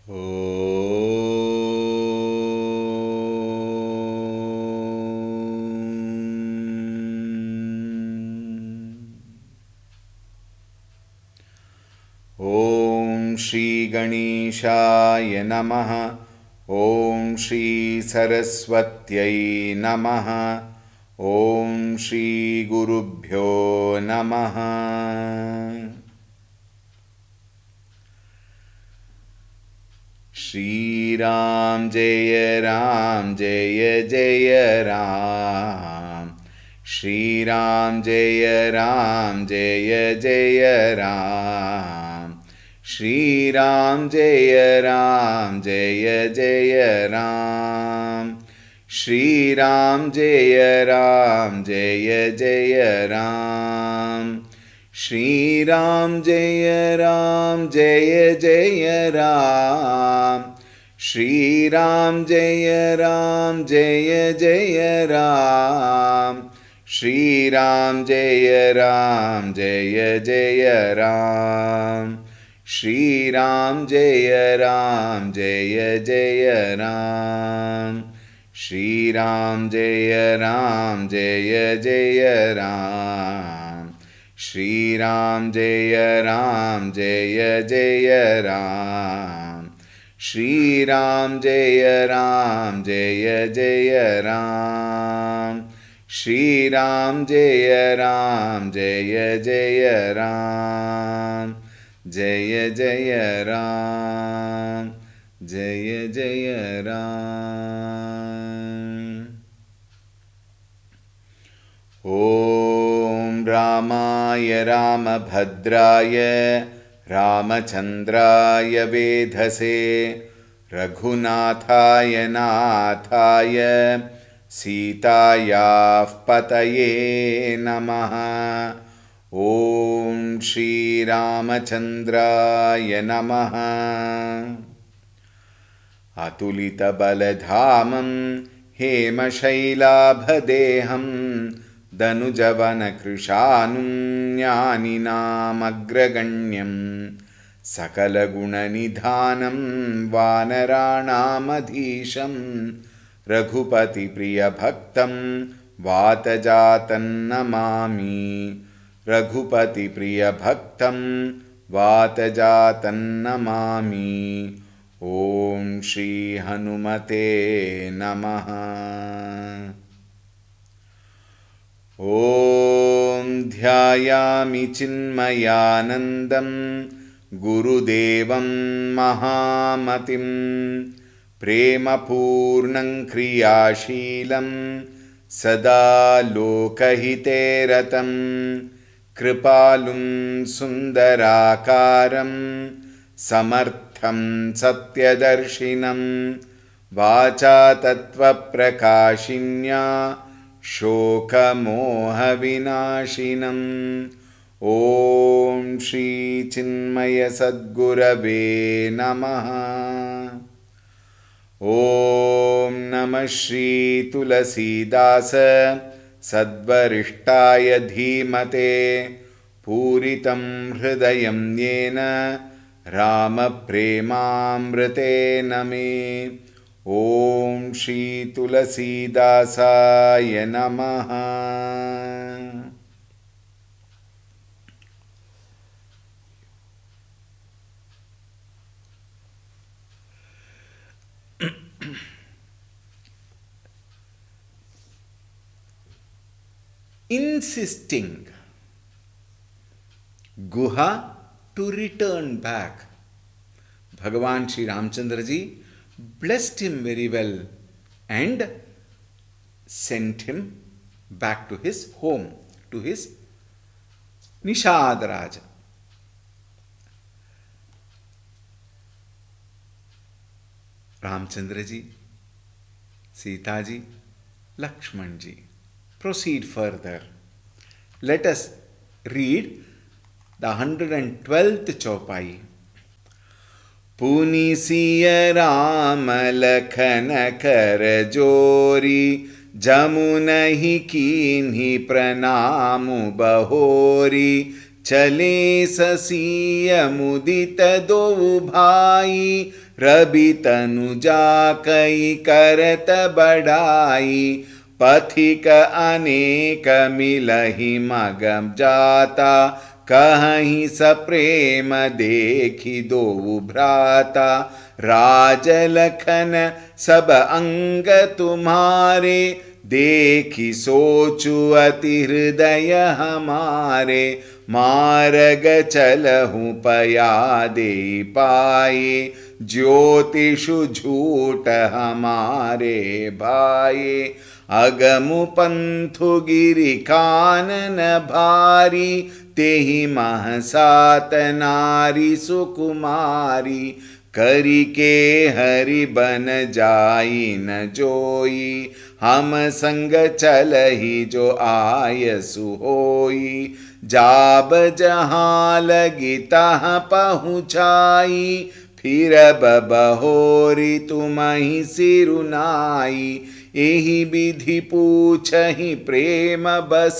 ॐ श्री गणेशाय नमः। ॐ श्री सरस्वत्यै नमः। ॐ श्री गुरुभ्यो नमः। श्रीराम जय जय राम। श्रीराम जय जय राम। श्रीराम जय जय राम। श्रीराम जय जय राम। श्रीराम जय जय राम। श्रीराम जय जय राम। श्रीराम जय जय राम। श्रीराम जय जय राम। श्रीराम जय जय राम। श्रीराम जय जय राम। श्रीराम जय जय राम। श्रीराम जय जय राम। जय जय राम। जय जय राम। ॐ रामाय रामभद्राय रामचन्द्राय वेधसे रघुनाथाय नाथाय सीतायाः पतये नमः। ॐ श्रीरामचन्द्राय नमः। अतुलितबलधामं हेमशैलाभदेहं दनुजवनकृशानुं ज्ञानिनामग्रगण्यं सकलगुणनिधानं वानराणामधीशं रघुपतिप्रियभक्तं वातजातन्नमामि। रघुपतिप्रियभक्तं वातजातन्नमामि। ॐ श्री हनुमते नमः। ॐ ध्यायामि चिन्मयानन्दं गुरुदेवं महामतिं प्रेमपूर्णं क्रियाशीलं सदा लोकहिते रतं कृपालुं सुन्दराकारं समर्थं सत्यदर्शिनं वाचा तत्त्वप्रकाशिन्या शोकमोहविनाशिनम्। ॐ श्रीचिन्मयसद्गुरवे नमः। ॐ नमः श्रीतुलसीदास सद्वरिष्ठाय धीमते पूरितं हृदयं येन रामप्रेमामृतेन मे। ॐ श्रीतुलसीदासाय नमः। Insisting Guha to return back. Bhagavan Sri Ramchandra ji blessed him very well and sent him back to his home, to his Nishad Raja. Ramchandra ji, Sita ji, Lakshman ji. Proceed further. Let us read the 112th चौपाई। पुनि सिय राम लखन कर जोरी जमुनहि कीन्हि प्रणामु बहोरी चले ससीय मुदित दो भाई रवि तनुजा कई करत बढ़ाई, पथिक अनेक मिलहि मगम जाता, कहीं सप्रेम देखी दो भ्राता, राज लखन सब अंग तुम्हारे, देखी सोचु अति हृदय हमारे, मार्ग चलहु पया दे पाए, ज्योतिषु झूठ हमारे भाए, अगमु पंथु गिरि कानन भारी, तेहि महसात नारी सुकुमारी, करी के हरि बन जाई न जोई, हम संग चलहि जो आयसु होई, जाब जहाँ लगी तहाँ पहुँचाई, फिर बहोरी तुम्हि सिरुनाई, एहि विधि पूछहि प्रेम बस,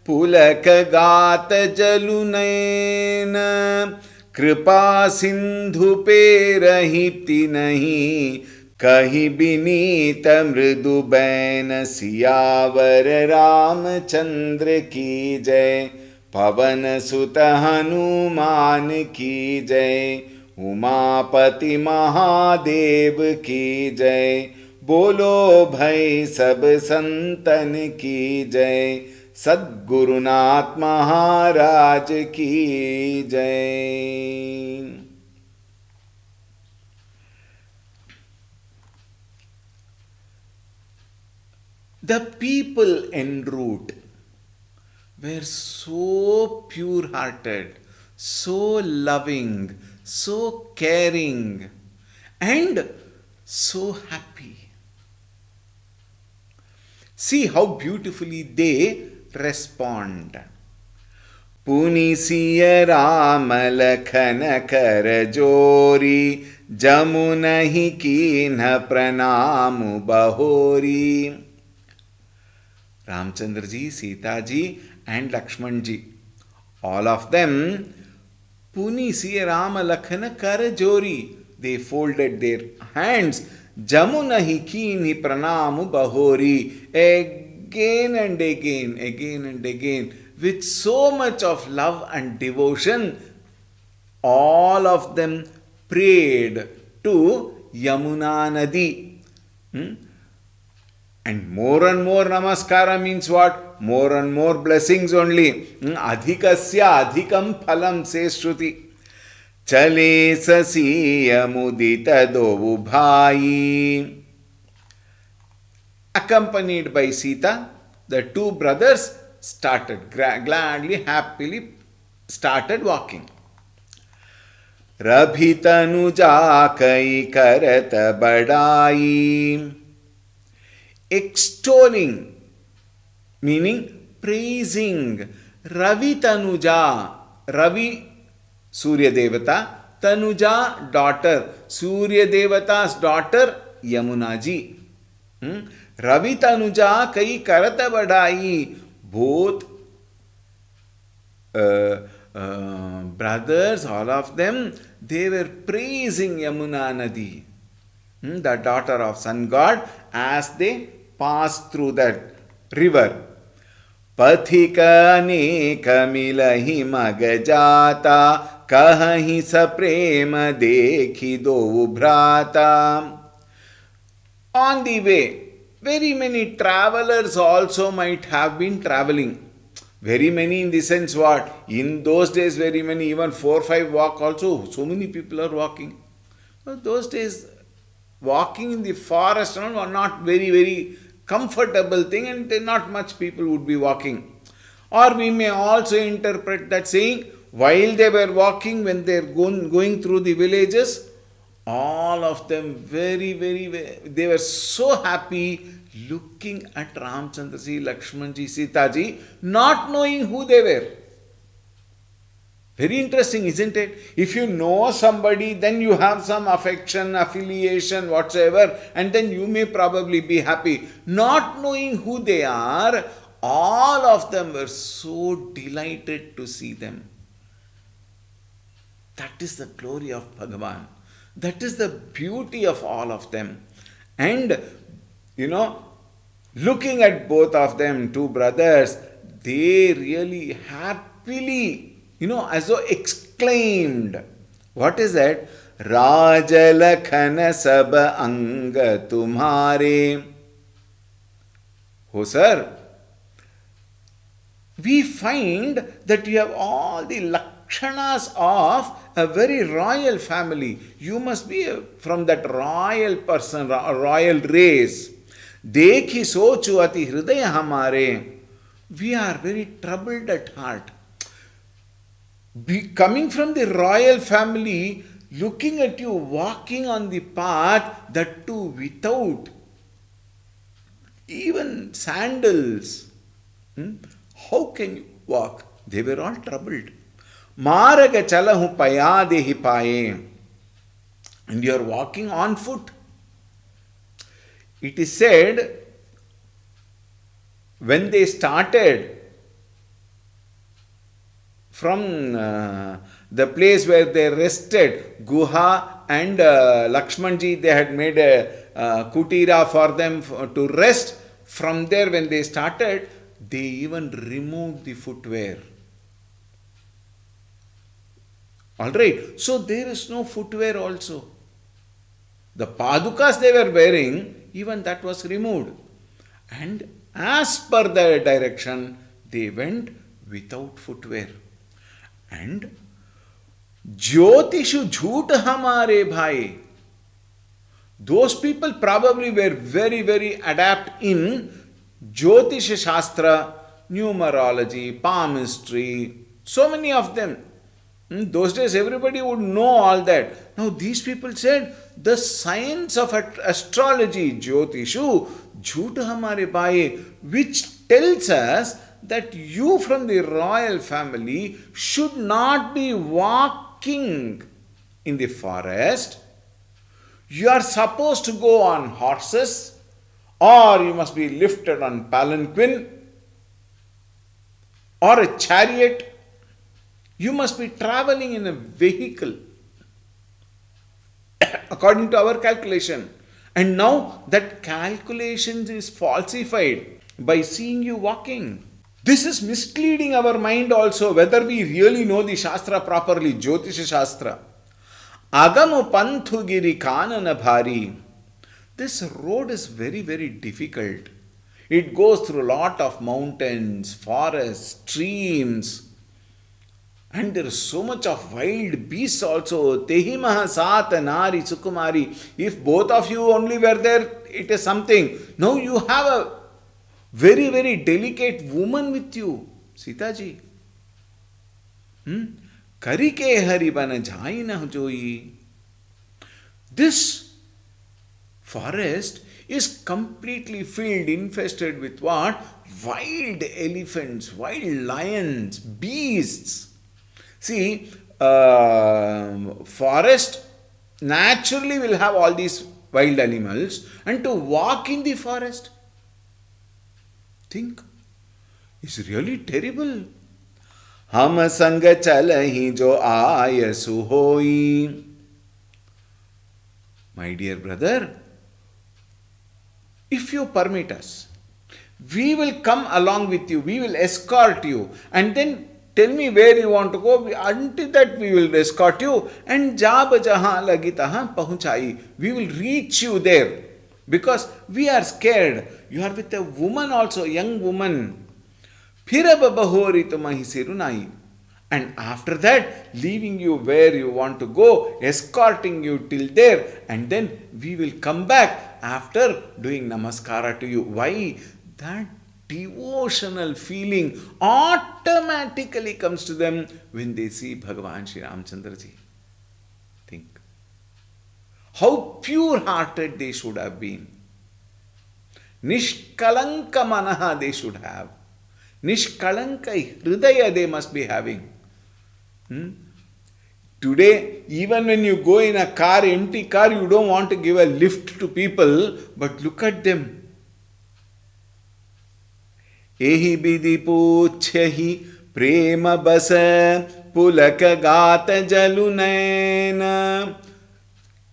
पुलक गात जलु नैन, कृपा सिंधु पे रहिति नहीं, कही बिनीत मृदु बैन, सियावर रामचंद्र की जय, पवन सुत हनुमान की जय, उमापति महादेव की जय, बोलो भई सब संतन की जय, सद्गुरुनाथ महाराज की जय। The people en route were so pure hearted, so loving, so caring, and so happy. See how beautifully they respond. पुनि सिय राम लखन कर जोरी, जमुनहि कीन्ह प्रणाम बहोरी. Ramchandra ji, Sita ji, and Lakshman ji, all of them, Puni siya Rama Lakhana kar jori, they folded their hands, Jamunahi kini pranamu bahori, again and again, again and again, with so much of love and devotion, all of them prayed to Yamuna Nadi. And more namaskara means what? More and more blessings only. Adhikasya adhikam phalam, says Shruti. Chale sasiya mudita dovu bhai. Accompanied by Sita, the two brothers started gladly, happily started walking. Rabhitanuja kai karat badai. Extolling, meaning praising. Ravi Tanuja, Ravi Surya Devata, Tanuja daughter, Surya Devata's daughter Yamuna ji. Ravi Tanuja kai karata badai. Both brothers, all of them, they were praising Yamuna Nadi, the daughter of sun god, as they passed through that river. Pathika अनेक मिलहि मग जाता, कहीं सप्रेम देखी दो भ्राता. On the way, very many travelers also might have been traveling. Very many in the sense what? In those days, very many, even 4-5 walk also, so many people are walking. But those days, walking in the forest were not very comfortable thing, and not much people would be walking. Or we may also interpret that saying, while they were walking, when they are going through the villages, all of them they were so happy looking at Ramchandra ji, Lakshman ji, Sita ji, not knowing who they were. Very interesting, isn't it? If you know somebody, then you have some affection, affiliation, whatsoever, and then you may probably be happy. Not knowing who they are, all of them were so delighted to see them. That is the glory of Bhagavan. That is the beauty of all of them. And, looking at both of them, two brothers, they really happily, as though exclaimed. What is that? Rajalakhan sab ang tumhare. Oh, sir, we find that you have all the lakshanas of a very royal family. You must be from that royal person, royal race. Dekhi sochu ati hridaya hamare. We are very troubled at heart. Coming from the royal family, looking at you walking on the path, that too without even sandals. How can you walk? They were all troubled. Maraga chalahu payadehi paye. And you are walking on foot. It is said, when they started from the place where they rested, Guha and Lakshmanji, they had made a kutira for them to rest. From there, when they started, they even removed the footwear. Alright, so there is no footwear also. The padukas they were wearing, even that was removed. And as per the direction, they went without footwear. And Jyotishu jhoot hamare bhai. Those people probably were very, very adept in Jyotish Shastra, numerology, palmistry, so many of them. In those days, everybody would know all that. Now, these people said, the science of astrology, Jyotishu, jhoot hamare bhai, which tells us that you from the royal family should not be walking in the forest. You are supposed to go on horses, or you must be lifted on palanquin or a chariot. You must be traveling in a vehicle according to our calculation. And now that calculation is falsified by seeing you walking. This is misleading our mind also, whether we really know the Shastra properly, Jyotish Shastra. Agamu panthu giri kanana bhari. This road is very, very difficult. It goes through a lot of mountains, forests, streams. And there is so much of wild beasts also. Tehimaha sat nari sukumari. If both of you only were there, it is something. Now you have a very, very delicate woman with you, Sita ji. Karike haribana jaina joi. This forest is completely filled, infested with what? Wild elephants, wild lions, beasts. See, forest naturally will have all these wild animals, and to walk in the forest, think, is really terrible. Hum sang chalahi jo aayasu hoi. My dear brother, if you permit us, we will come along with you, we will escort you, and then tell me where you want to go. Until that we will escort you, and jab jahan lagi tahan pahunchai. We will reach you there, because we are scared. You are with a woman also, young woman. Phirab bahori tumahi sirunai. And after that, leaving you where you want to go, escorting you till there, and then we will come back after doing namaskara to you. Why? That devotional feeling automatically comes to them when they see Bhagavan Sri Ramchandra ji. Think how pure-hearted they should have been. Nishkalanka manaha they should have. Nishkalanka hridaya they must be having. Today, even when you go in a car, empty car, you don't want to give a lift to people, but look at them. Ehi bidi puchhi prema basa pulaka gata jalunayna.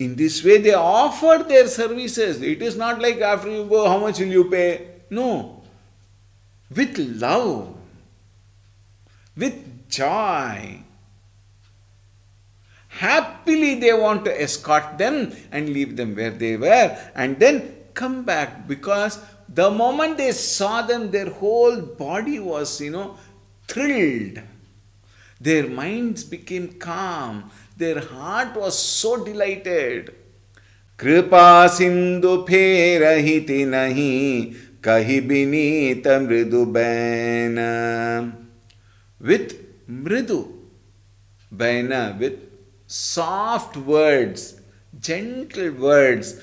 In this way, they offered their services. It is not like after you go, how much will you pay? No. With love, with joy. Happily, they want to escort them and leave them where they were and then come back, because the moment they saw them, their whole body was, thrilled. Their minds became calm. Their heart was so delighted. Kripa sindhu pherahiti nahi, kahi binita mridu baina. With mridu baina, with soft words, gentle words,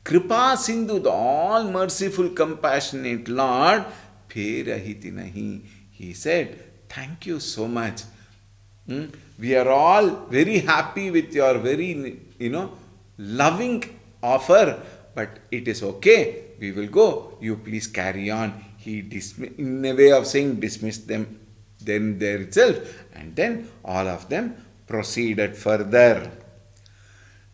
Kripa Sindhu, the all merciful, compassionate Lord, pherahiti nahi. He said, thank you so much. We are all very happy with your very, loving offer, but it is okay. We will go. You please carry on. He in a way of saying, dismissed them then there itself, and then all of them proceeded further.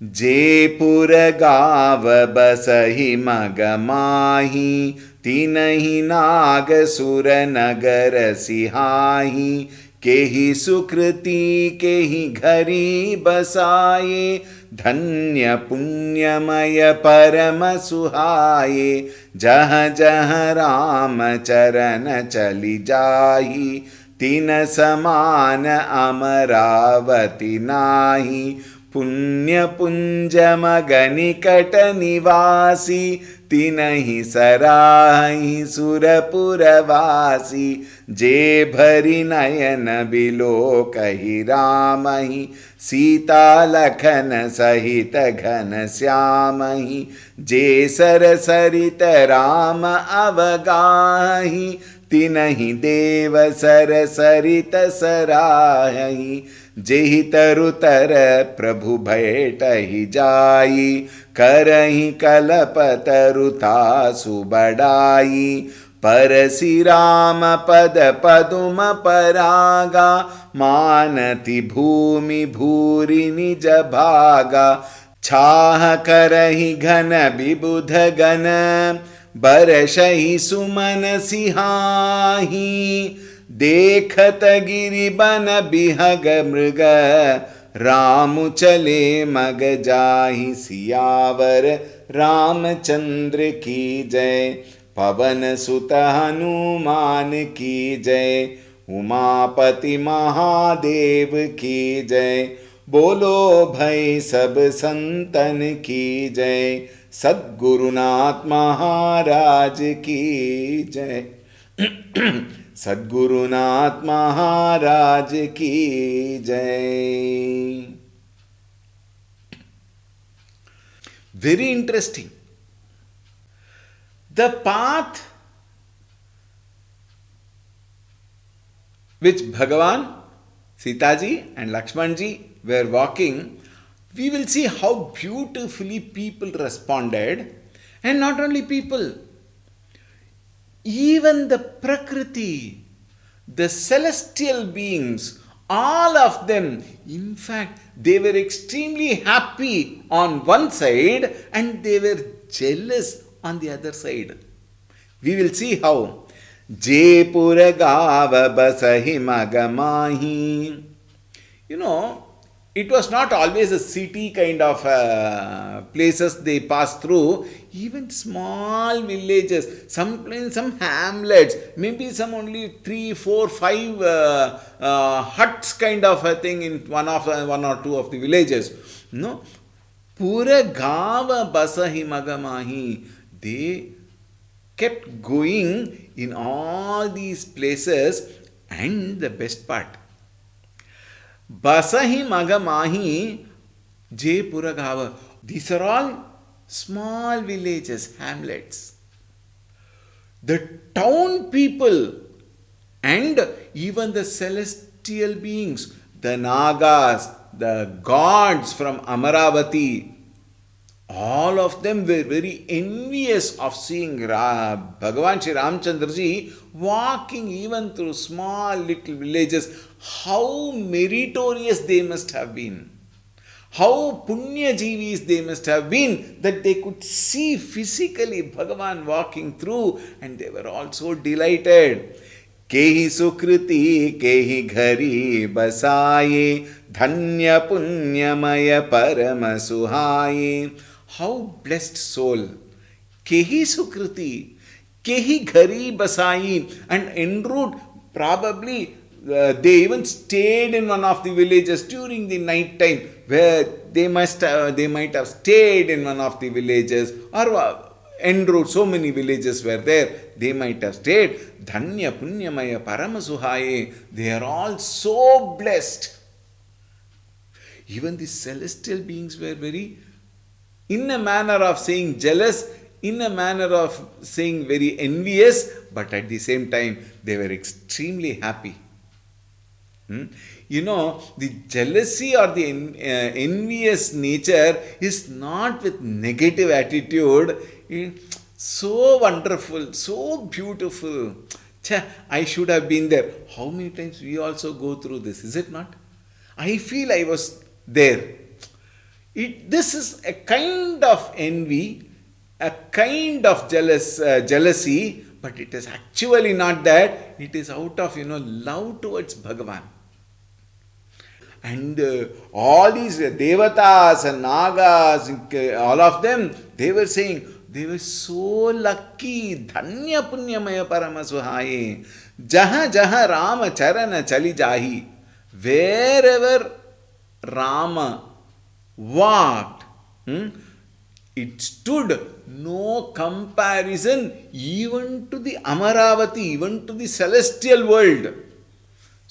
Jepur gav basahi magamahi, tinahi nag sura nagar sihahi, केहि सुकृति केहि घरी बसाये, धन्य पुण्यमय परम सुहाये, जह जह राम चरण चली जाहि, तिन समान अमरावती नाही, पुण्य पुंज मगनिकट निवासी, तिनहि सराहि सुरपुरवासी, जे भरि नयन बिलो कहि रामहि, सीता लखन सहित घन श्यामहि, जे सर सरित राम अवगाहि, तिनहि देव सर सरित सराहि, जेहि तरुतर प्रभु भेटहि जाई, करहि कलप तरुता सुबड़ाई, परसि राम पद पदुम परागा, मानति भूमि भूरि निज भागा, छाह करहि घन विबुध गण, बरसहि सुमन सिहाही, देखत गिरि बन बिहग मृग, राम चले मग जाहि, सियावर रामचंद्र की जय, पवन सुत हनुमान की जय, उमापति महादेव की जय, बोलो भई सब संतन की जय, सद्गुरुनाथ महाराज की जय। सद्गुरुनाथ महाराज की जय। Very interesting. The path which Bhagavan, Sitaji and Lakshmanji were walking, we will see how beautifully people responded, and not only people, even the Prakriti, the celestial beings, all of them, in fact, they were extremely happy on one side and they were jealous on the other side. We will see how. Jepur gava basahi magamahi. It was not always a city kind of places they passed through. Even small villages, some hamlets, maybe some only 3, 4, 5 huts kind of a thing in one or two of the villages. No, pura gava basahi magamahi. They kept going in all these places, and the best part, Basahi Magamahi Jepuragava. These are all small villages, hamlets. The town people and even the celestial beings, the Nagas, the gods from Amaravati, all of them were very envious of seeing Bhagavan Shri Ramchandra ji walking even through small little villages. How meritorious they must have been. How punya jivis they must have been that they could see physically Bhagavan walking through, and they were all so delighted. Kehi sukriti kehi ghari basaye dhanya punyamaya parama suhaye. How blessed soul. Kehi sukriti kehi ghari basayi, and en route probably they even stayed in one of the villages during the night time, where they might have stayed in one of the villages, or en route so many villages were there, they might have stayed. Dhanya punyamaya paramasuhaye, they are all so blessed. Even the celestial beings were very, in a manner of saying, jealous, in a manner of saying very envious, but at the same time they were extremely happy. You know, the jealousy or the envious nature is not with negative attitude. So wonderful, so beautiful. I should have been there. How many times we also go through this, is it not? I feel I was there. This is a kind of envy, a kind of jealousy, but it is actually not that. It is out of, love towards Bhagavan. And all these devatas and nagas, all of them, they were saying, they were so lucky. Dhanya punyamaya paramasuhaye. Jaha jaha Rama charana chali jahi. Wherever Rama walked, it stood no comparison even to the Amaravati, even to the celestial world.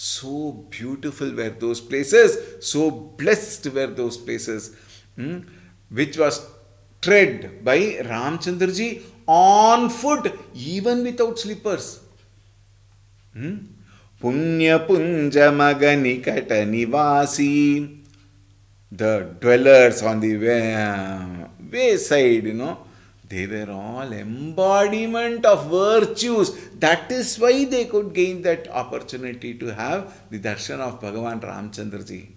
So beautiful were those places, so blessed were those places, which was tread by Ramchandraji on foot, even without slippers. Punya punja maganikata nivasi, the dwellers on the wayside, they were all embodiment of virtues. That is why they could gain that opportunity to have the darshan of Bhagavan Ramchandraji.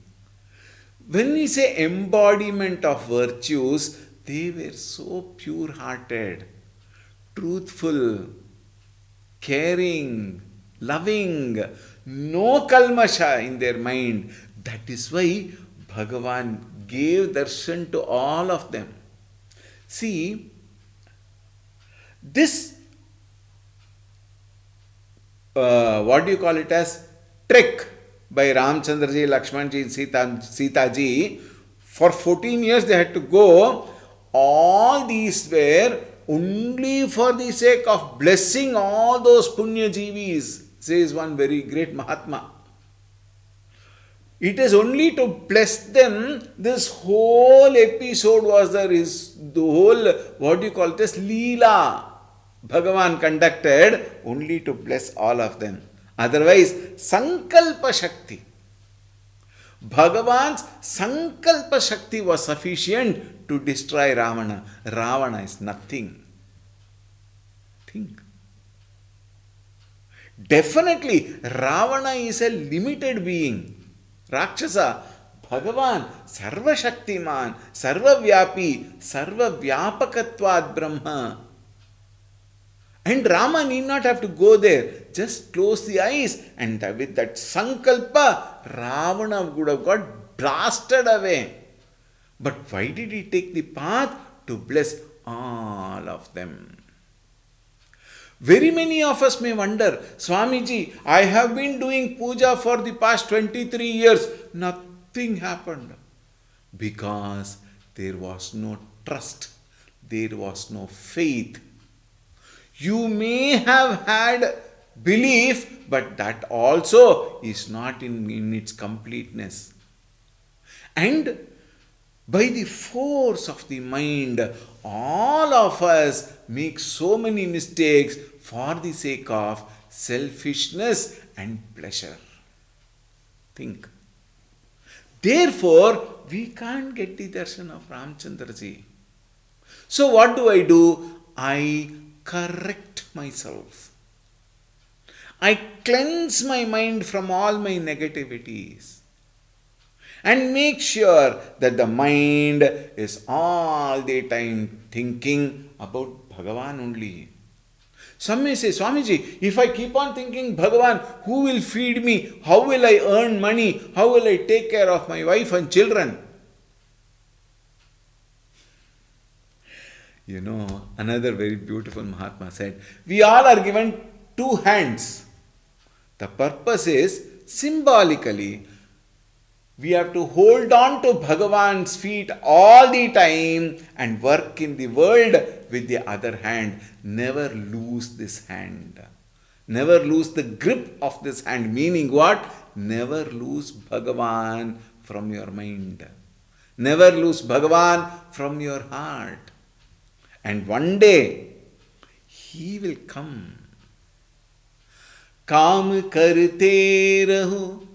When we say embodiment of virtues, they were so pure-hearted, truthful, caring, loving, no kalmasha in their mind. That is why Bhagavan gave darshan to all of them. See, this, what do you call it as, trek by Ramchandraji, Lakshmanji, Sitaji, for 14 years they had to go. All these were only for the sake of blessing all those punya jivis, says one very great Mahatma. It is only to bless them. This whole episode was there, is the whole, what do you call this, Leela Bhagavan conducted only to bless all of them. Otherwise, Sankalpa Shakti, Bhagavan's Sankalpa Shakti was sufficient to destroy Ravana. Ravana is nothing. Think. Definitely, Ravana is a limited being. Rakshasa, Bhagavan, Sarva Shaktiman, Sarva Vyapi, Sarva Vyapakatvad Brahma. And Rama need not have to go there. Just close the eyes, and with that Sankalpa, Ravana would have got blasted away. But why did he take the path? To bless all of them. Very many of us may wonder, Swamiji, I have been doing puja for the past 23 years. Nothing happened. Because there was no trust. There was no faith. You may have had belief, but that also is not in its completeness. And by the force of the mind, all of us make so many mistakes for the sake of selfishness and pleasure. Think. Therefore, we can't get the darshan of Ramchandraji. So what do? I correct myself. I cleanse my mind from all my negativities. And make sure that the mind is all the time thinking about Bhagavan only. Some may say, Swamiji, if I keep on thinking Bhagavan, who will feed me? How will I earn money? How will I take care of my wife and children? You know, another very beautiful Mahatma said, we all are given two hands. The purpose is symbolically, we have to hold on to Bhagavan's feet all the time and work in the world with the other hand. Never lose this hand. Never lose the grip of this hand. Meaning what? Never lose Bhagavan from your mind. Never lose Bhagavan from your heart. And one day, he will come. काम करते रहो,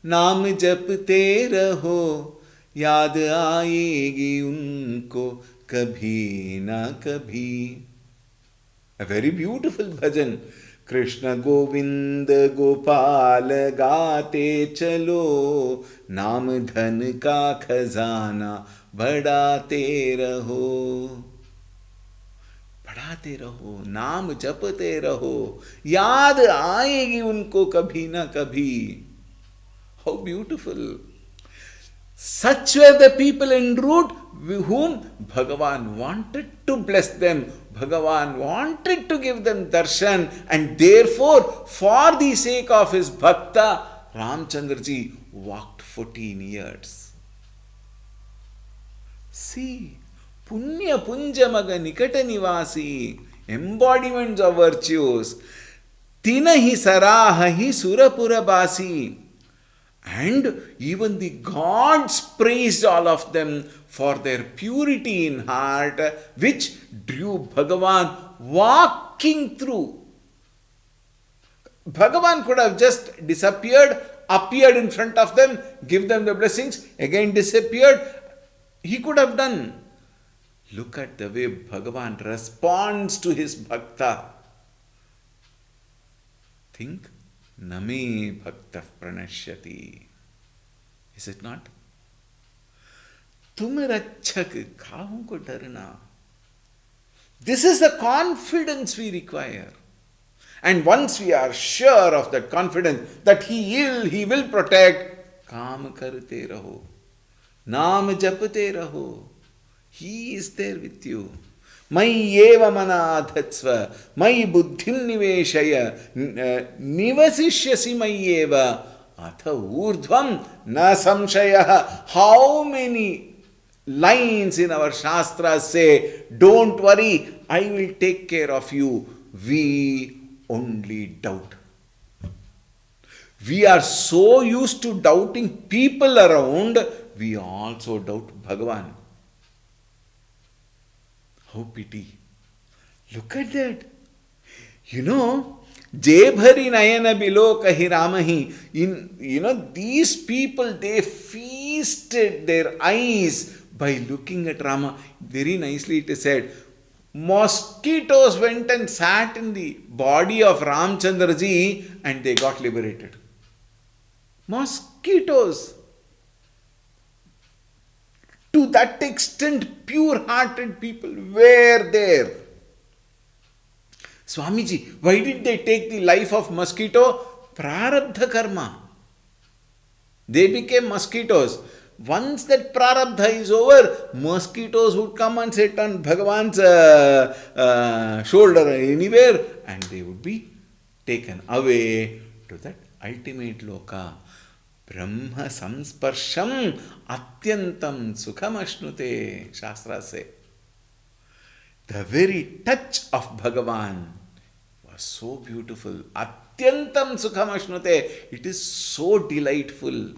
नाम जपते रहो, याद आएगी उनको कभी ना कभी. A very beautiful bhajan. Krishna Govind Gopal गाते चलो, नाम धन का खजाना बढ़ाते रहो. पढ़ाते रहो, नाम जपते रहो, याद आएगी उनको कभी ना कभी. How beautiful! Such were the people en route whom Bhagavan wanted to bless them. Bhagavan wanted to give them darshan, and therefore, for the sake of his bhakta, Ramchandraji walked 14 years. See, Punya Punjamaga Nikata Nivasi, embodiments of virtues. Tinahi Sarahahi Surapura Basi. And even the gods praised all of them for their purity in heart, which drew Bhagavan walking through. Bhagavan could have just disappeared, appeared in front of them, give them the blessings, again disappeared. He could have done. Look at the way Bhagavan responds to his bhakta. Think, Name Bhakta Pranashyati. Is it not? Tum rachak kahun ko darna. This is the confidence we require. And once we are sure of that confidence that he will protect, काम करते रहो, नाम जपते रहो. He is there with you. मयि एव मनाधत्स्व, मयि बुद्धिं निवेशय, निवसिष्यसि मयि एव, अथ ऊर्ध्वं न संशयः. How many lines in our shastras say, don't worry, I will take care of you. We only doubt. We are so used to doubting people around, we also doubt Bhagavan. How pity. Look at that. You know, Jebhari Nayana Bilokahi Ramahi. These people, they feasted their eyes by looking at Rama. Very nicely it is said, mosquitoes went and sat in the body of Ramchandraji and they got liberated. Mosquitoes. To that extent, pure-hearted people were there. Swamiji, why did they take the life of mosquito? Prarabdha karma. They became mosquitoes. Once that prarabdha is over, mosquitoes would come and sit on Bhagavan's shoulder anywhere and they would be taken away to that ultimate loka. Brahma samsparsham atyantam sukhamashnute, Shastra say. The very touch of Bhagavan was so beautiful. Atyantam sukhamashnute. It is so delightful.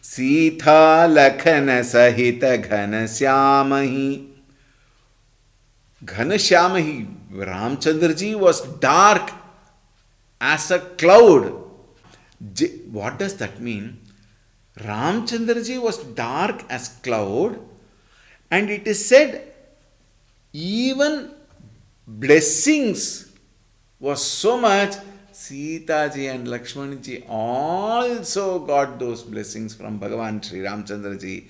Sita lakhana sahita ghanasyamahi. Ghanasyamahi. Ramchandraji was dark as a cloud. What does that mean? Ramchandraji was dark as cloud, and it is said even blessings was so much. Sita ji and Lakshman ji also got those blessings from Bhagavan Sri Ramchandra ji.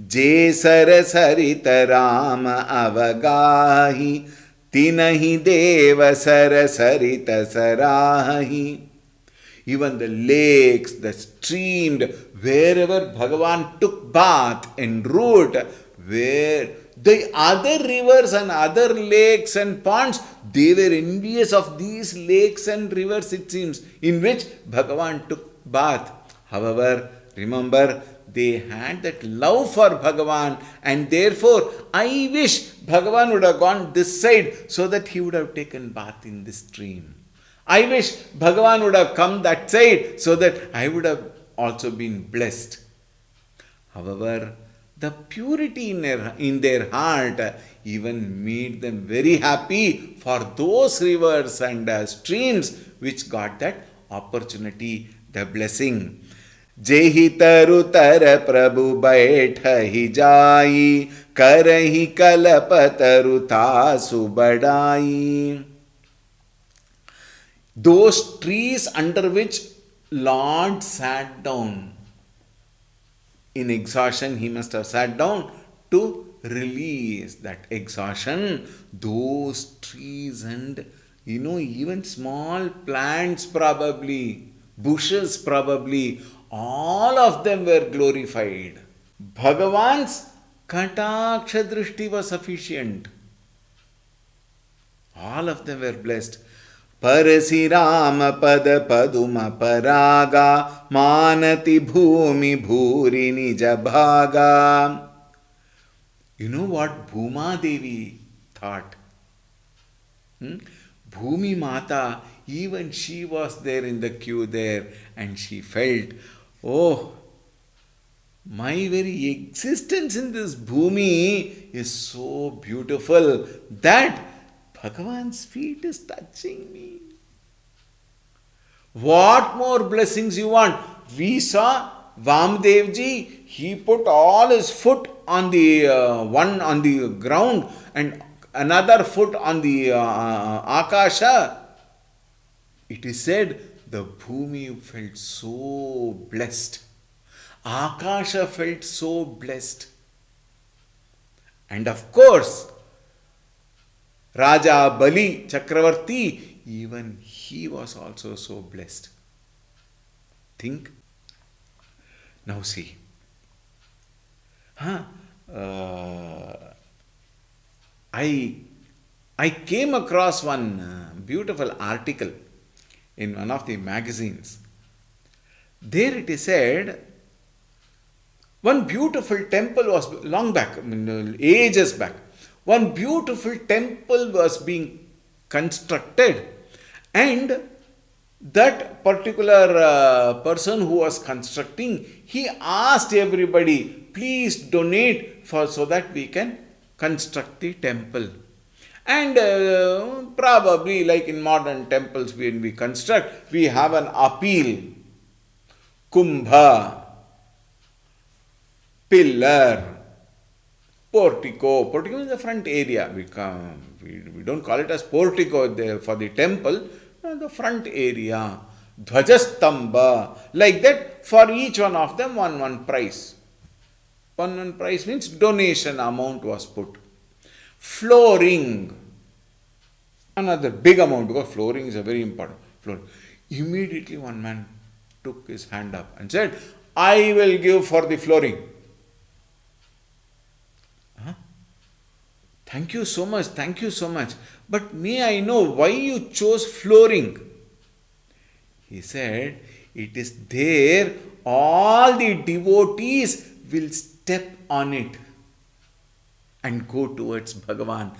Je saras harita Ram avagahi, tinahi deva saras harita sarahi. Even the lakes, the streams, wherever Bhagavan took bath en route, where the other rivers and other lakes and ponds, they were envious of these lakes and rivers, it seems, in which Bhagavan took bath. However, remember, they had that love for Bhagavan, and therefore, I wish Bhagavan would have gone this side so that he would have taken bath in this stream. I wish Bhagavan would have come that side so that I would have also been blessed. However, the purity in their heart even made them very happy for those rivers and streams which got that opportunity, the blessing. जेहि तरु तर प्रभु बैठ ही जाई, करहि कलप तरु तासु बढ़ाई. Those trees under which Lord sat down, in exhaustion he must have sat down to release that exhaustion. Those trees and even small plants probably, bushes probably, all of them were glorified. Bhagavan's Kataksha Drishti was sufficient. All of them were blessed. Parasi Rama Pada Paduma Paraga Manati Bhumi Bhuri Nija Bhaga. You know what Bhuma Devi thought? Bhumi Mata, even she was there in the queue there, and she felt, oh, my very existence in this Bhumi is so beautiful that Bhagavan's feet is touching me. What more blessings you want? We saw Vamdevji, he put all his foot on the one on the ground and another foot on the Akasha. It is said the Bhumi felt so blessed. Akasha felt so blessed. And of course, Raja Bali Chakravarti, even he was also so blessed. Think. Now see. I came across one beautiful article in one of the magazines. There it is said, one beautiful temple was long back, ages back. One beautiful temple was being constructed, and that particular person who was constructing, he asked everybody, please donate so that we can construct the temple. And probably like in modern temples when we construct, we have an appeal, kumbha, pillar, portico. Portico is the front area. We don't call it as portico for the temple, the front area. Dhvajastamba. Like that, for each one of them, one price. One price means donation amount was put. Flooring. Another big amount, because flooring is a very important. Flooring. Immediately one man took his hand up and said, I will give for the flooring. Thank you so much, thank you so much. But may I know why you chose flooring? He said, it is there, all the devotees will step on it and go towards Bhagavan.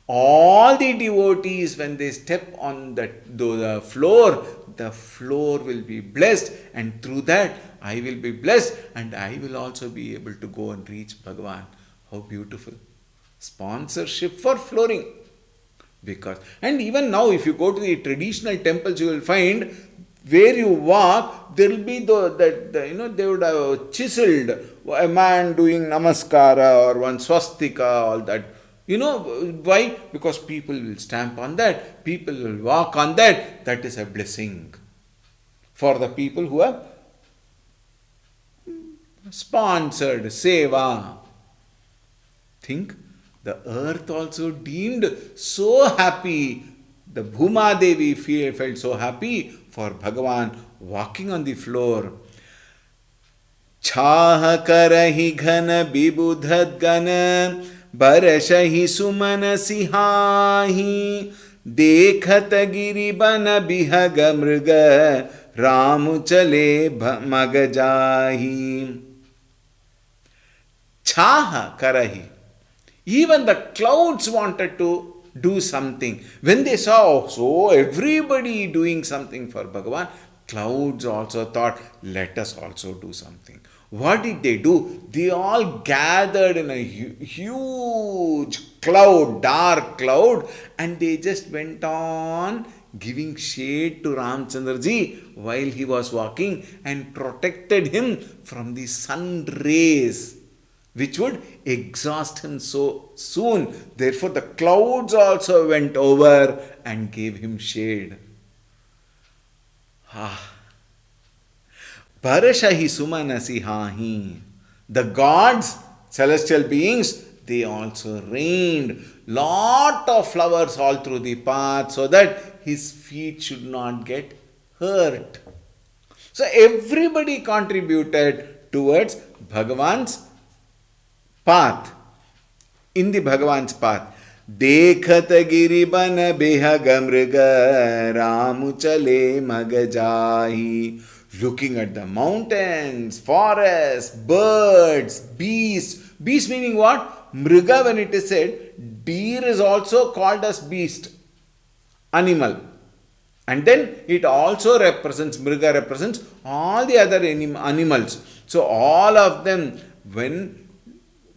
All the devotees, when they step on the floor will be blessed, and through that I will be blessed, and I will also be able to go and reach Bhagavan. How beautiful. Sponsorship for flooring. And even now, if you go to the traditional temples, you will find where you walk, there will be they would have chiseled a man doing namaskara or one swastika, all that. You know why? Because people will stamp on that, people will walk on that. That is a blessing. for the people who have sponsored seva. Think, the earth also deemed so happy. The Bhuma Devi felt so happy for Bhagavan walking on the floor. छाह करहि घन विबुधत गण बरसहि सुमन सिहाही देखत गिरि बन बिहग मृग राम चले मग जाही. Chaha karahi. Even the clouds wanted to do something. When they saw so everybody doing something for Bhagavan, clouds also thought, let us also do something. What did they do? They all gathered in a huge cloud, dark cloud, and they just went on giving shade to Ramchandra ji while he was walking and protected him from the sun rays, which would exhaust him so soon. Therefore, the clouds also went over and gave him shade. Parashahi sumanasihahi. The gods, celestial beings, they also rained lot of flowers all through the path so that his feet should not get hurt. So everybody contributed towards Bhagavan's path, in the Bhagavan's path. देखत गिरि बन बेहग मृग राम चले मग जाही. Looking at the mountains, forests, birds, beasts. Beast meaning what? Mriga, when it is said, deer is also called as beast, animal. And then it also represents, Mriga represents all the other animals. So all of them, when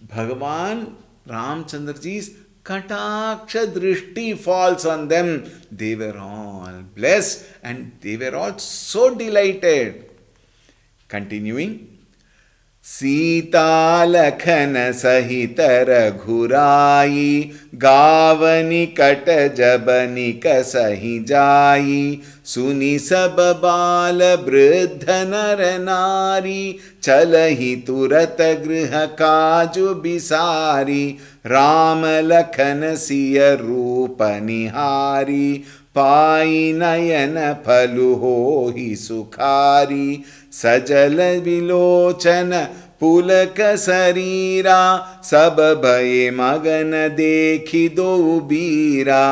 Bhagavan Ramchandraji's Kataksha Drishti falls on them, they were all blessed and they were all so delighted. Continuing. Sita Lakhan सहित रघुराई गावनि cut जबनि कसहि जाई सुनि सब बाल वृद्ध नर नारी चलहि तुरत गृह काजु बिसारी राम लखन सिय रूप निहारी पाई नयन फलु होहि सुखारी सजल विलोचन पुलक शरीरा सब भये मगन देखि दो बीरा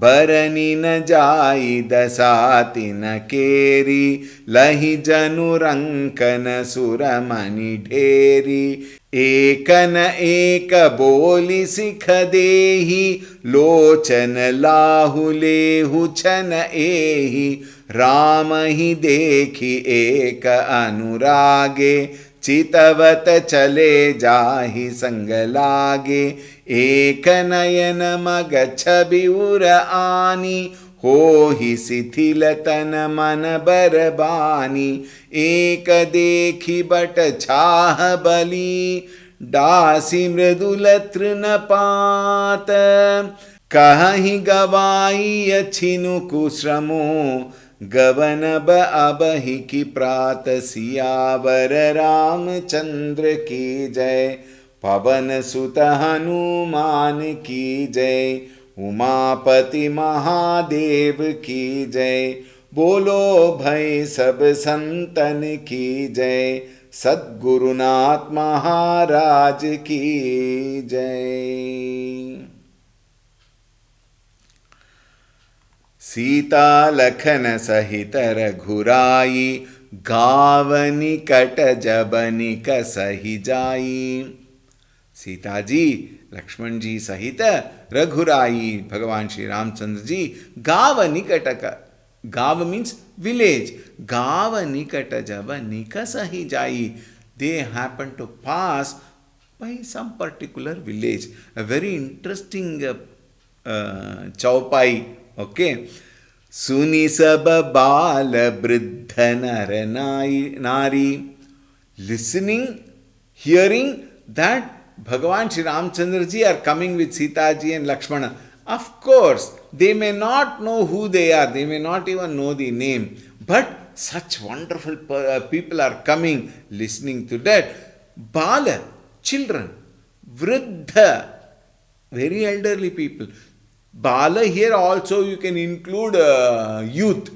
बरनी न जाई दसाति न केरी लहि जनु रंकन सुरमणि ढेरी एकन एक बोली सिख देहि लोचन लाहु लेहु छन एहि राम ही देखि एक अनुरागे चितवत चले जाहि संग लागे एक नयन मग छबिउर आनी होहि शिथिल तन मन बरबानी एक देखि बट छाह बली दासी मृदुल तृणपात कहि गवाई छिनु कुश्रमो गवनब अबहि की प्रात सियावर रामचंद्र की जय पवन सुत हनुमान की जय उमापति महादेव की जय बोलो भई सब संतन की जय सद्गुरुनाथ महाराज की जय. सीता लखन सहित रघुराई गावनि कट जबनि कसहि जाई. सीता जी, लक्ष्मण जी सहित रघुराई, भगवान श्री रामचंद्र जी गाव निकट, गाव मीन्स विलेज, गाव निकट जबनि कसहि जाई. They happen to pass by some particular village. A very interesting chaupai. Okay. Suni sab bal briddha nar nari. Listening, hearing that Bhagavan Shri Ramchandra ji are coming with Sita ji and Lakshmana. Of course, they may not know who they are. They may not even know the name. But such wonderful people are coming, listening to that. Bala, children, Vriddha, very elderly people. Bala here also you can include youth.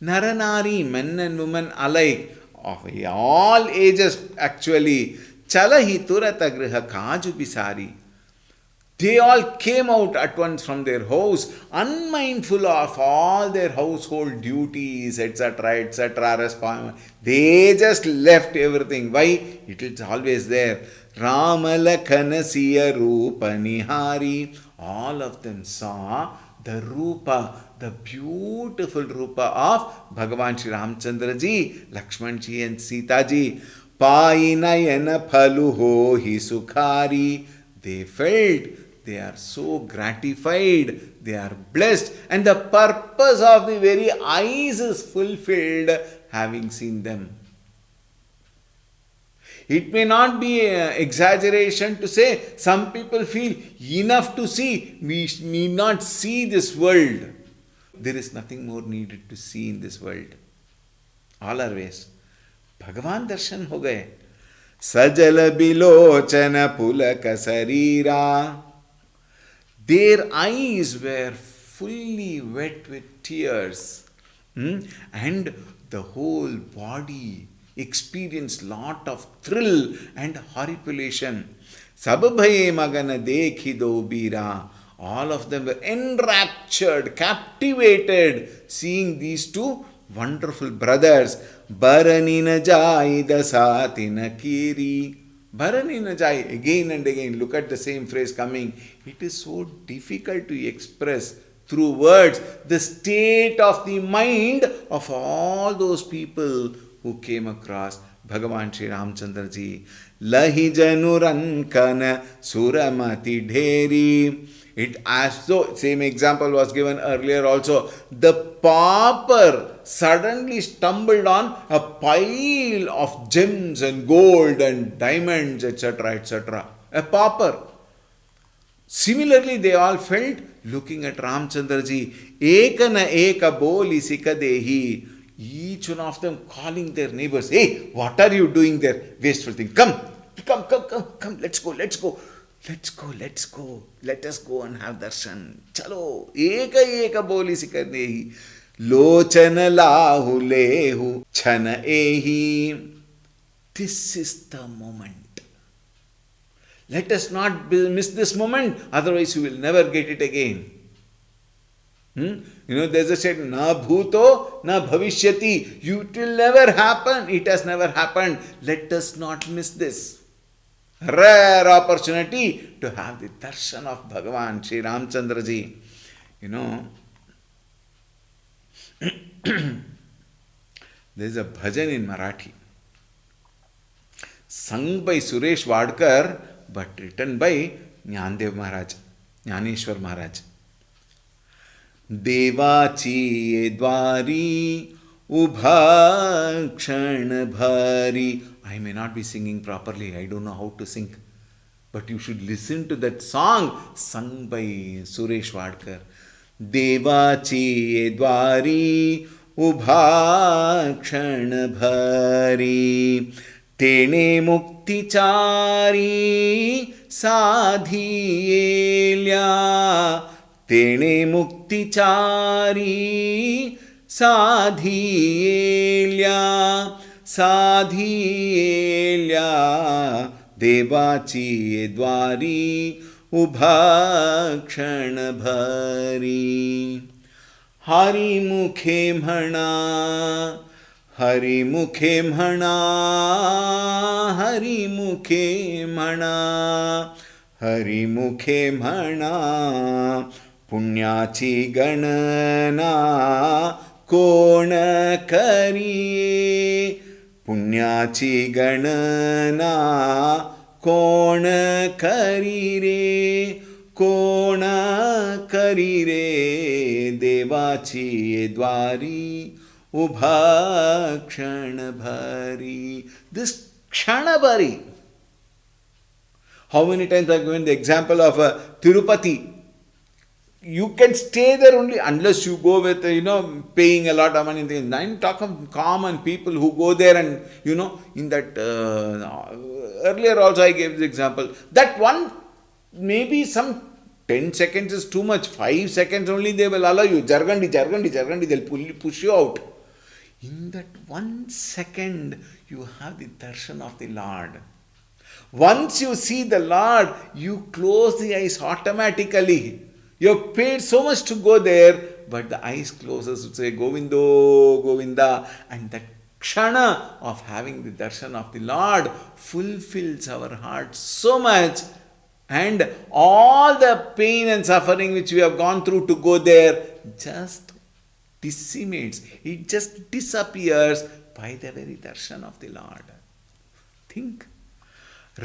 Naranari, men and women alike, of all ages actually. Chalahi turata griha kaju bisari. They all came out at once from their house, unmindful of all their household duties, etc., etc. They just left everything. Why? It is always there. Ramalakana siya rupa nihari. All of them saw the rupa, the beautiful rupa of Bhagavan Shri Ramchandra ji, Lakshman ji and Sita ji. Painayana phaluho hi sukhari. They felt they are so gratified, they are blessed, and the purpose of the very eyes is fulfilled having seen them. It may not be an exaggeration to say some people feel enough to see, we need not see this world. There is nothing more needed to see in this world. All are waste. Bhagavan darshan ho gaye. Sajal bilochana pulaka sarira. Their eyes were fully wet with tears, and the whole body experienced lot of thrill and horripilation. Sababhaye magana dekhi do bira. All of them were enraptured, captivated, seeing these two wonderful brothers. Baranina jai dasatina kiri. Bharanina jai, again and again, look at the same phrase coming. It is so difficult to express through words the state of the mind of all those people who came across Bhagavan Shri Ramchandra ji. Lahi janurankana suramati dheri. It as though, same example was given earlier also. The pauper suddenly stumbled on a pile of gems and gold and diamonds, etc., etc. A pauper. Similarly, they all felt looking at Ramchandra ji. Ekana eka boli sikadehi. Each one of them calling their neighbors. Hey, what are you doing there? Wasteful thing. Come, let's go. Let us go and have darshan. Chalo, eka boli sikadehi. Lochana lahu lehu chana ehi. This is the moment. Let us not miss this moment, otherwise you will never get it again. There's a saying, na bhuto, na bhavishyati. It will never happen. It has never happened. Let us not miss this rare opportunity to have the darshan of Bhagavan Shri Ramchandra ji. There's a bhajan in Marathi sung by Suresh Wadkar but written by Jnandev Maharaj, Jnaneshwar Maharaj. Devachi dwari ubha kshan bhari. I may not be singing properly, I don't know how to sing, but you should listen to that song sung by Suresh Wadkar. Devachi dwari ubha kshan bhari. Tene mukti chari sadhiyelya. Tene mukti chari sadhiyelya. Sadhiyelya. Devachi dwari ubha kshan bhari. Hari mukhe mhana. Hari mukhe mhana. Hari mukhe mhana. Hari mukhe mhana. Punyachi ganana kona kariye. Punyachi ganana kona karire. Kona karire. Devachi dwari ubha kshanabhari. This kshanabhari. How many times I have given the example of Tirupati? you can stay there only unless you go with, paying a lot of money. I'm talking common people who go there and, in that, earlier also I gave the example. That one, maybe some 10 seconds is too much. 5 seconds only they will allow you. Jargandi, they'll push you out. In that 1 second, you have the darshan of the Lord. Once you see the Lord, you close the eyes automatically. You have paid so much to go there, but the eyes closes to say Govindo, Govinda, and that kshana of having the darshan of the Lord fulfills our heart so much, and all the pain and suffering which we have gone through to go there just dissimates. It just disappears by the very darshan of the Lord. Think.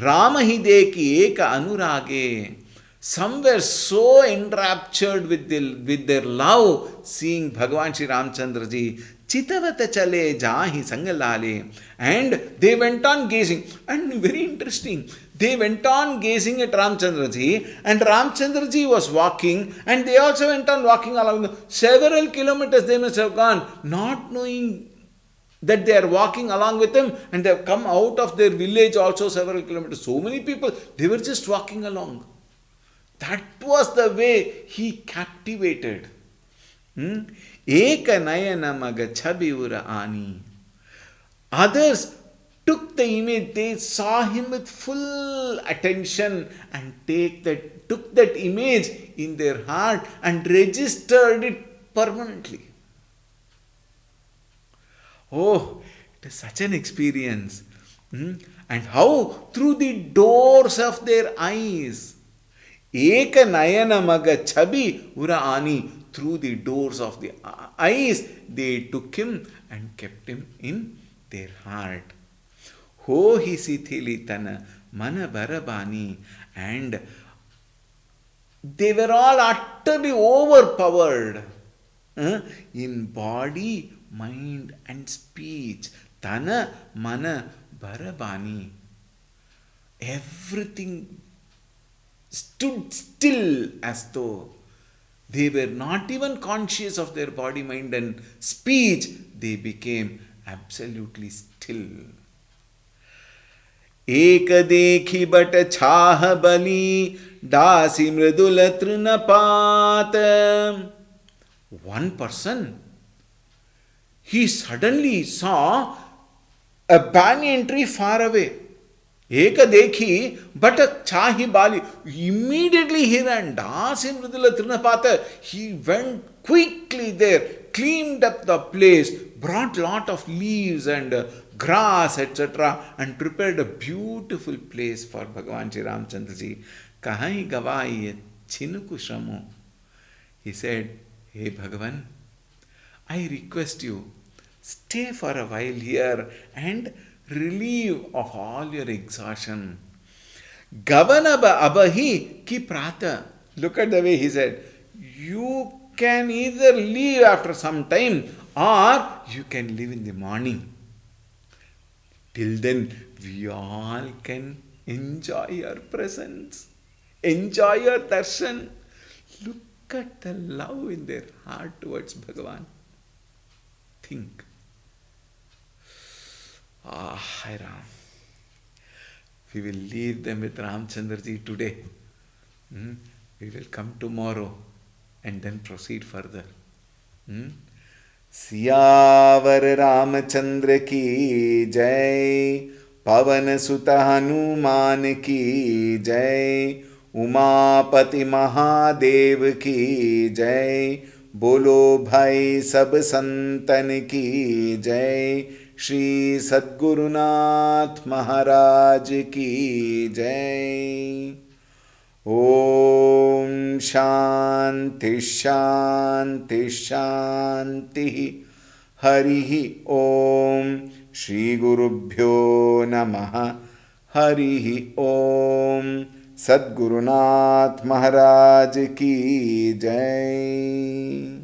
Rama hi deki eka anurage. Some were so enraptured with their love, seeing Bhagavan Shri Ramchandra ji, Chitavata chale jahi sangalale. And they went on gazing. And very interesting, they went on gazing at Ramchandra ji, and Ramchandra ji was walking, and they also went on walking along. Several kilometers they must have gone, not knowing that they are walking along with him, and they have come out of their village also several kilometers. So many people, they were just walking along. That was the way he captivated. Eka nayana maga chabivura ani. Others took the image, they saw him with full attention and took that image in their heart and registered it permanently. Oh, it is such an experience. And how? Through the doors of their eyes. Eka nayana maga chabi ura ani. Through the doors of the eyes, they took him and kept him in their heart. Ho hi sithili tana mana barabani. And they were all utterly overpowered in body, mind and speech. Tana mana barabani. Everything stood still, as though they were not even conscious of their body, mind and speech. They became absolutely still. Eka dekhi but chah bali dasi mridula trinapat. One person, he suddenly saw a banyan tree far away. Eka dekhi, but a chahi bali. Immediately he ran. Dasi mridula trinapata. He went quickly there, cleaned up the place, brought lot of leaves and grass, etc., and prepared a beautiful place for Bhagavan Shri Ramchandra ji. Kahai gavai chinuku shramu. He said, Hey Bhagavan, I request you, stay for a while here and relieve of all your exhaustion. Gavanaba abahi ki prata. Look at the way he said. You can either leave after some time or you can leave in the morning. Till then, we all can enjoy your presence, enjoy your darshan. Look at the love in their heart towards Bhagavan. Think. Hai Ram. We will leave them with Ramchandra ji today. We will come tomorrow and then proceed further. Siyavar Ramchandra की जय, पवन सुत हनुमान की जय, उमापति महादेव की जय, बोलो भाई सब संतन की जय, श्री सद्गुरुनाथ महाराज की जय। ओम शांति शांति शांति। हरि ओम। श्री गुरुभ्यो नमः। हरि ओम। सद्गुरुनाथ महाराज की जय।